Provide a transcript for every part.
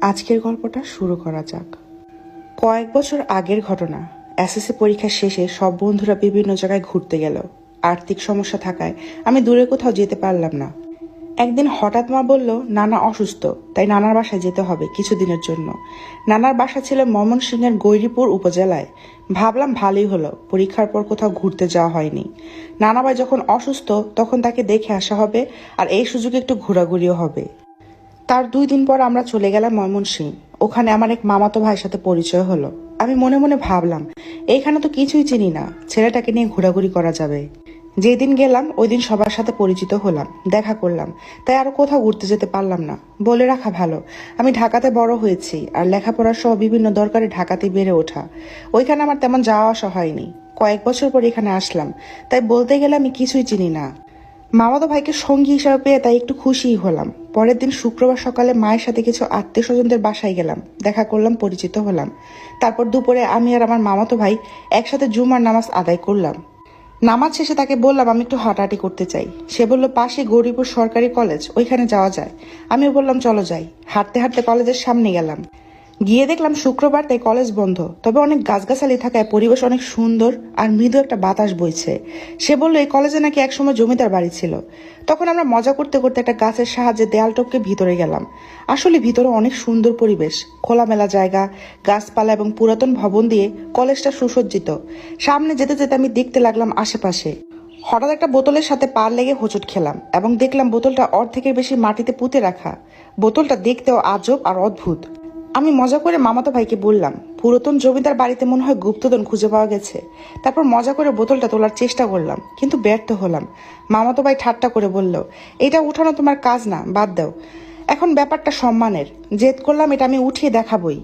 আজকের গল্পটা শুরু করা যাক। কয়েক বছর আগের ঘটনা। এসএসসি পরীক্ষা শেষে সব বন্ধুরা বিভিন্ন জায়গায় ঘুরতে গেল। আর্থিক সমস্যা থাকায় আমি দূরে কোথাও যেতে পারলাম না। একদিন হঠাৎ মা বলল নানা অসুস্থ, তাই নানার বাসায় যেতে হবে কিছুদিনের জন্য। নানার বাসা ছিল ময়মনসিংহের গৈরীপুর উপজেলায়। ভাবলাম ভালোই হলো, পরীক্ষার পর কোথাও ঘুরতে যাওয়া হয়নি। নানাভাই যখন অসুস্থ তখন তাকে দেখে আসা হবে, আর এই সুযোগে একটু ঘোরাঘুরিও হবে। তার 2 দিন পর আমরা চলে গেলাম ময়মনসিংহ। ওখানে আমার এক মামাতো ভাইয়ের সাথে পরিচয় হলো। আমি মনে মনে ভাবলাম, এইখানে তো কিছুই চিনি না, ছেলেটাকে নিয়ে ঘোরাঘুরি করা যাবে। যেদিন গেলাম ওই দিন সবার সাথে পরিচিত হলাম, দেখা করলাম, তাই আরো কোথাও ঘুরতে যেতে পারলাম না। বলে রাখা ভালো, আমি ঢাকাতে বড় হয়েছি, আর লেখাপড়া সহ বিভিন্ন দরকারে ঢাকাতে বেড়ে ওঠা। ওইখানে আমার তেমন যাওয়া আসা হয়নি। কয়েক বছর পর এখানে আসলাম, তাই বলতে গেলে আমি কিছুই চিনি না। মামাতো ভাইকে সঙ্গী হিসাবে পেয়ে তাই একটু খুশিই হলাম। পরের দিন শুক্রবার সকালে মায়ের সাথে কিছু আত্মীয় স্বজনদের বাসায় গেলাম, দেখা করলাম, পরিচিত হলাম। তারপর দুপুরে আমি আর আমার মামাতো ভাই একসাথে জুমার নামাজ আদায় করলাম। নামাজ শেষে তাকে বললাম আমি একটু হাঁটাহাঁটি করতে চাই। সে বলল পাশে গৌরীপুর সরকারি কলেজ, ওইখানে যাওয়া যায়। আমিও বললাম চলো যাই। হাঁটতে হাঁটতে কলেজের সামনে গেলাম। গিয়ে দেখলাম শুক্রবার, তাই কলেজ বন্ধ, তবে অনেক গাছগাছালি থাকায় পরিবেশ অনেক সুন্দর আর মৃদু একটা বাতাস বইছে। সে বলল এই কলেজে নাকি একসময় জমিদার বাড়ি ছিল। তখন আমরা মজা করতে করতে একটা গাছের সাহায্যে দেয়াল টপকে ভিতরে গেলাম। আসলে ভিতরে অনেক সুন্দর পরিবেশ, খোলামেলা জায়গা, গাছপালা এবং পুরাতন ভবন দিয়ে কলেজটা সুসজ্জিত। সামনে যেতে যেতে আমি দেখতে লাগলাম আশেপাশে। হঠাৎ একটা বোতলের সাথে পা লেগে হোঁচট খেলাম এবং দেখলাম বোতলটা অর্ধেকের বেশি মাটিতে পুঁতে রাখা। বোতলটা দেখতেও আজব আর অদ্ভুত। আমি মজা করে মামাতো ভাইকে বললাম পুরাতন জমিদার বাড়িতে মনে হয় গুপ্তধন খুঁজে পাওয়া গেছে। তারপর মজা করে বোতলটা তোলার চেষ্টা করলাম, কিন্তু ব্যর্থ হলাম। মামাতো ভাই ঠাট্টা করে বলল, এটা উঠানো তোমার কাজ না, বাদ দাও। এখন ব্যাপারটা সম্মানের, জেদ করলাম এটা আমি উঠিয়ে দেখাবই।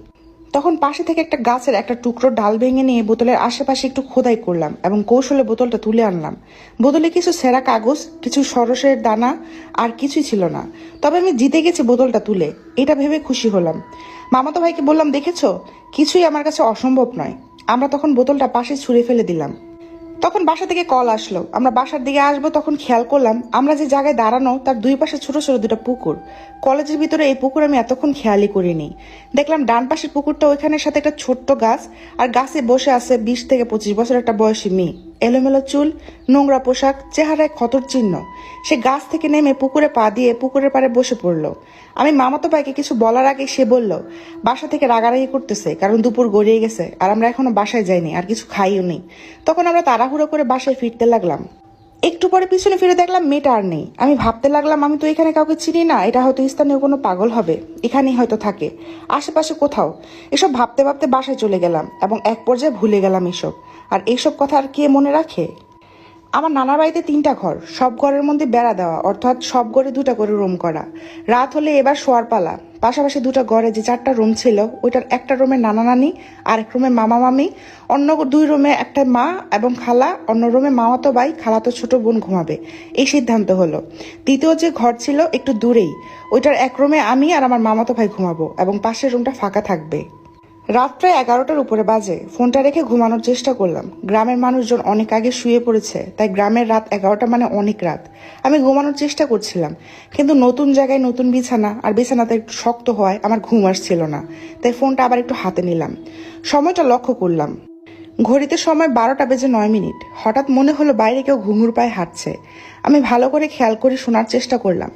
তখন পাশে থেকে একটা গাছের একটা টুকরো ডাল ভেঙে নিয়ে বোতলের আশেপাশে একটু খোদাই করলাম এবং কৌশলে বোতলটা তুলে আনলাম। বোতলে কিছু ছেঁড়া কাগজ, কিছু সরষের দানা, আর কিছুই ছিল না। তবে আমি জিতে গেছি বোতলটা তুলে, এটা ভেবে খুশি হলাম। মামাতো ভাইকে বললাম দেখেছো, কিছুই আমার কাছে অসম্ভব নয়। আমরা তখন বোতলটা পাশে ছুঁড়ে ফেলে দিলাম। তখন বাসা থেকে কল আসলো, আমরা বাসার দিকে আসবো, তখন খেয়াল করলাম আমরা যে জায়গায় দাঁড়ানো তার দুই পাশে ছোট ছোট দুটো পুকুর। কলেজের ভিতরে এই পুকুর আমি এতক্ষণ খেয়ালই করিনি। দেখলাম ডান পাশের পুকুরটা, ওইখানের সাথে একটা ছোট্ট গাছ, আর গাছে বসে আছে 20 থেকে 25 বছর একটা বয়সী মেয়ে। এলোমেলো চুল, নোংরা পোশাক, চেহারায় ক্ষতর চিহ্ন। সে গাছ থেকে নেমে পুকুরে পা দিয়ে পুকুরের পাড়ে বসে পড়লো। আমি মামাতো ভাইকে কিছু বলার আগে সে বলল বাসা থেকে রাগারাগি করতেছে, কারণ দুপুর গড়িয়ে গেছে আর আমরা এখনো বাসায় যাইনি, আর কিছু খাইও নেই। তখন আমরা তাড়াহুড়ো করে বাসায় ফিরতে লাগলাম। একটু পরে পিছনে ফিরে দেখলাম মেয়েটা আর নেই। আমি ভাবতে লাগলাম আমি তো এখানে কাউকে চিনি না, এটা হয়তো স্থানীয় কোনো পাগল হবে, এখানেই হয়তো থাকে, আশেপাশে কোথাও। এসব ভাবতে ভাবতে বাসায় চলে গেলাম এবং এক পর্যায়ে ভুলে গেলাম এসব। আর এইসব কথা আর কে মনে রাখে। আমার নানার বাড়িতে 3টা ঘর, সব ঘরের মধ্যে বেড়া দেওয়া, অর্থাৎ সব ঘরে 2টা করে রুম করা। রাত হলে এবার শোয়ার পালা। পাশাপাশি 2টা ঘরে যে 4টা রুম ছিল, ওইটার একটা রুমে নানা নানি, আরেক রুমে মামা মামি, অন্য 2 রুমে একটা মা এবং খালা, অন্য রুমে মামাতো ভাই, খালাতো ছোট বোন ঘুমাবে। এই সিদ্ধান্ত হলো। দ্বিতীয় যে ঘর ছিল একটু দূরেই, ওইটার এক রুমে আমি আর আমার মামাতো ভাই ঘুমাবো এবং পাশের রুমটা ফাঁকা থাকবে। রাত প্রায় 11টার উপরে বাজে। ফোনটা রেখে ঘুমানোর চেষ্টা করলাম। গ্রামের মানুষজন অনেক আগে শুয়ে পড়েছে, তাই গ্রামের রাত 11টা মানে অনেক রাত। আমি ঘুমানোর চেষ্টা করছিলাম, কিন্তু নতুন জায়গায় নতুন বিছানা, আর বিছানাতে একটু শক্ত হওয়ায় আমার ঘুম আসছিল না। তাই ফোনটা আবার একটু হাতে নিলাম, সময়টা লক্ষ্য করলাম। ঘড়িতে সময় 12টা বেজে 9 মিনিট। হঠাৎ মনে হলো বাইরে কেউ ঘুঙুর পায়ে হাঁটছে। আমি ভালো করে খেয়াল করে শোনার চেষ্টা করলাম,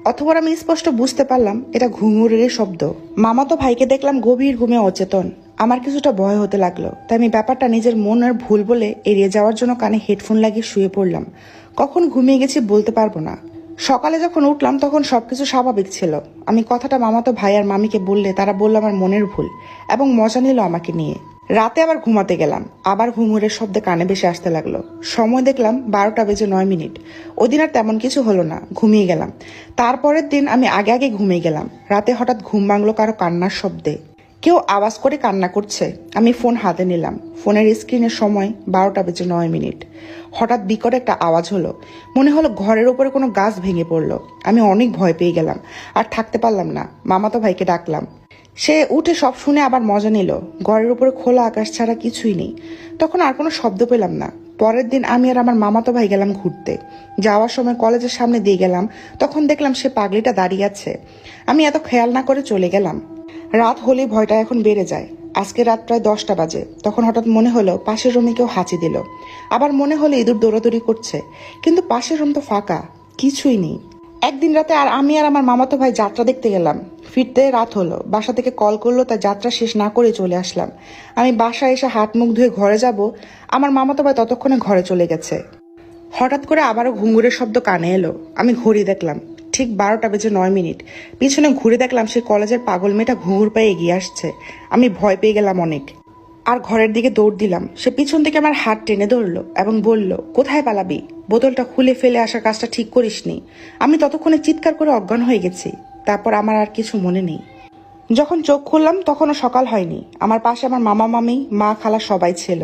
অথবা আমি স্পষ্ট বুঝতে পারলাম এটা ঘুঙুরেরই শব্দ। মামাতো ভাইকে দেখলাম গভীর ঘুমে অচেতন। আমার কিছুটা ভয় হতে লাগলো, তাই আমি ব্যাপারটা নিজের মনের ভুল বলে এড়িয়ে যাওয়ার জন্য কানে হেডফোন লাগিয়ে শুয়ে পড়লাম। কখন ঘুমিয়ে গেছি বলতে পারবো না। সকালে যখন উঠলাম তখন সবকিছু স্বাভাবিক ছিল। আমি কথাটা মামাতো ভাই আর মামিকে বললে তারা বলল আমার মনের ভুল এবং মজা নিল আমাকে নিয়ে। রাতে আবার ঘুমাতে গেলাম, আবার ঘুঙুরের শব্দে কানে ভেসে আসতে লাগলো। সময় দেখলাম 12টা বেজে 9 মিনিট। ওই দিন আর তেমন কিছু হলো না, ঘুমিয়ে গেলাম। তারপরের দিন আমি আগে আগে ঘুমিয়ে গেলাম। রাতে হঠাৎ ঘুম ভাঙলো কারো কান্নার শব্দে। কেউ আওয়াজ করে কান্না করছে। আমি ফোন হাতে নিলাম। ফোনের স্ক্রিনের সময় 12টা বেজে 9 মিনিট। হঠাৎ বিকট একটা আওয়াজ হলো। মনে হলো ঘরের উপরে কোনো গাছ ভেঙে পড়লো। আমি অনেক ভয় পেয়ে গেলাম, আর থাকতে পারলাম না। মামাতো ভাইকে ডাকলাম। সে উঠে সব শুনে আবার মজা নিল। ঘরের উপরে খোলা আকাশ ছাড়া কিছুই নেই। তখন আর কোনো শব্দ পেলাম না। পরের দিন আমি আর আমার মামাতো ভাই গেলাম ঘুরতে। যাওয়ার সময় কলেজের সামনে দিয়ে গেলাম, তখন দেখলাম সে পাগলিটা দাঁড়িয়ে আছে। আমি এত খেয়াল না করে চলে গেলাম। রাত হলেই ভয়টা এখন বেড়ে যায়। আজকে রাত প্রায় 10টা বাজে। তখন হঠাৎ মনে হলো পাশের রুমে কেউ হাঁচি দিল। আবার মনে হলো ইঁদুর দৌড়াদৌড়ি করছে, কিন্তু পাশের রুম তো ফাঁকা, কিছুই নেই। একদিন রাতে আমি আর আমার মামাতো ভাই যাত্রা দেখতে গেলাম। ফিরতে রাত হলো। বাসা থেকে কল করলো, তাই যাত্রা শেষ না করে চলে আসলাম। আমি বাসায় এসে হাত মুখ ধুয়ে ঘরে যাব, আমার মামাতো ভাই ততক্ষণে ঘরে চলে গেছে। হঠাৎ করে আবারও ঘুঙুরের শব্দ কানে এলো। আমি ঘড়ি দেখলাম, ঠিক 12টা বেজে 9 মিনিট। পিছনে ঘুরে দেখলাম সে কলেজের পাগল মেয়েটা ঘুঙুর পায়ে এগিয়ে আসছে। আমি ভয় পেয়ে গেলাম অনেক, আর ঘরের দিকে দৌড় দিলাম। সে পিছন থেকে আমার হাত টেনে ধরলো এবং বলল, কোথায় পালাবি? বোতলটা খুলে ফেলে আসার কাজটা ঠিক করিসনি। আমি ততক্ষণে চিৎকার করে অজ্ঞান হয়ে গেছি। তারপর আমার আর কিছু মনে নেই। যখন চোখ খুললাম তখনও সকাল হয়নি। আমার পাশে আমার মামা মামি, মা, খালা সবাই ছিল।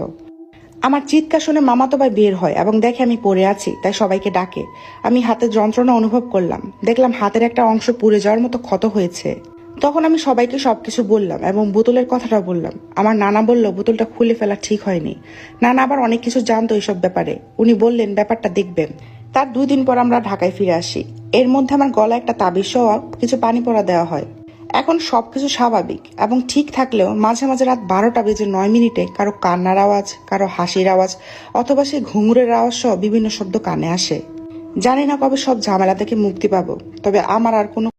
আমার চিৎকার শুনে মামাতো ভাই বের হয় এবং দেখে আমি পড়ে আছি, তাই সবাইকে ডাকে। আমি হাতের যন্ত্রণা অনুভব করলাম, দেখলাম হাতের একটা অংশ পুড়ে যাওয়ার মতো ক্ষত হয়েছে। তখন আমি সবাইকে সবকিছু বললাম এবং বোতলের কথাটা বললাম। আমার নানা বলল বোতলটা খুলে ফেলা ঠিক হয়নি। নানা আবার অনেক কিছু জানতো এইসব ব্যাপারে। উনি বললেন ব্যাপারটা দেখবেন। তার 2 দিন পর আমরা ঢাকায় ফিরে আসি। এর মধ্যে আমার গলায় একটা তাবিজ সহ কিছু পানি পড়া দেওয়া হয়। এখন সবকিছু স্বাভাবিক এবং ঠিক থাকলেও মাঝে মাঝে রাত 12টা বেজে 9 মিনিটে কারো কান্নার আওয়াজ, কারো হাসির আওয়াজ অথবা সেই ঘুঙুরের আওয়াজ সহ বিভিন্ন শব্দ কানে আসে। জানি না কবে সব ঝামেলা থেকে মুক্তি পাবো, তবে আমার আর কোনো